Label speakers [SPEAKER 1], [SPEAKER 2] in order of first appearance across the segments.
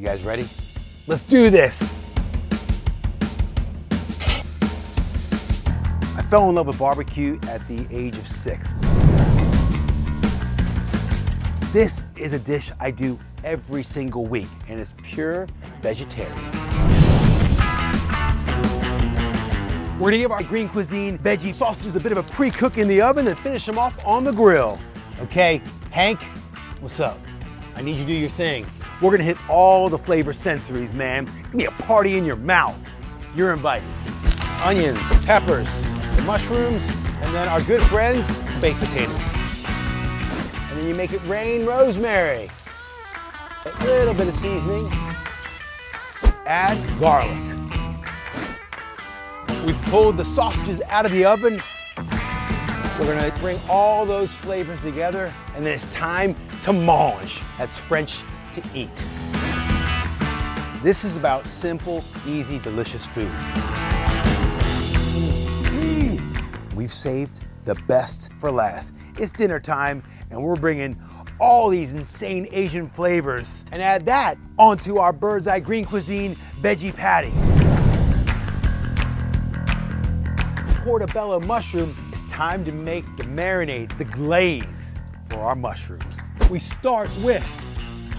[SPEAKER 1] You guys ready? Let's do this. I fell in love with barbecue at the age of 6. This is a dish I do every single week, and it's pure vegetarian. We're gonna give our Green Cuisine veggie sausages a bit of a pre-cook in the oven and finish them off on the grill. Okay, Hank, what's up? I need you to do your thing. We're gonna hit all the flavor sensories, man. It's gonna be a party in your mouth. You're invited. Onions, peppers, the mushrooms, and then our good friends, baked potatoes. And then you make it rain rosemary. A little bit of seasoning. Add garlic. We've pulled the sausages out of the oven. We're gonna bring all those flavors together, and then it's time to mange. That's French to eat. This is about simple, easy, delicious food. We've saved the best for last. It's dinner time, and we're bringing all these insane Asian flavors and add that onto our Bird's Eye Green Cuisine veggie patty. Portobello mushroom, it's time to make the marinade, the glaze for our mushrooms. We start with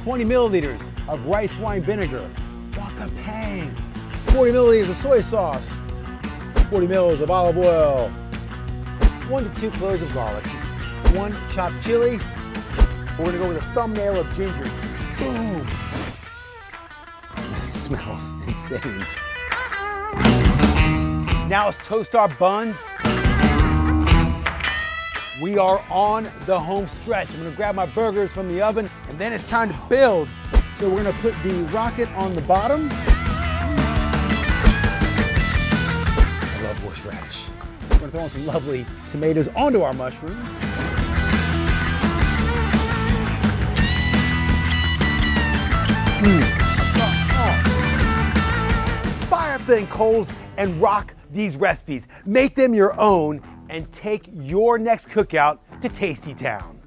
[SPEAKER 1] 20 milliliters of rice wine vinegar, wakapang, 40 milliliters of soy sauce, 40 mils of olive oil, 1 to 2 cloves of garlic, 1 chopped chili. We're gonna go with a thumbnail of ginger. Boom! This smells insane. Now let's toast our buns. We are on the home stretch. I'm gonna grab my burgers from the oven, and then it's time to build. So we're gonna put the rocket on the bottom. I love horseradish. We're gonna throw in some lovely tomatoes onto our mushrooms. Fire up the coals and rock these recipes. Make them your own and take your next cookout to Tasty Town.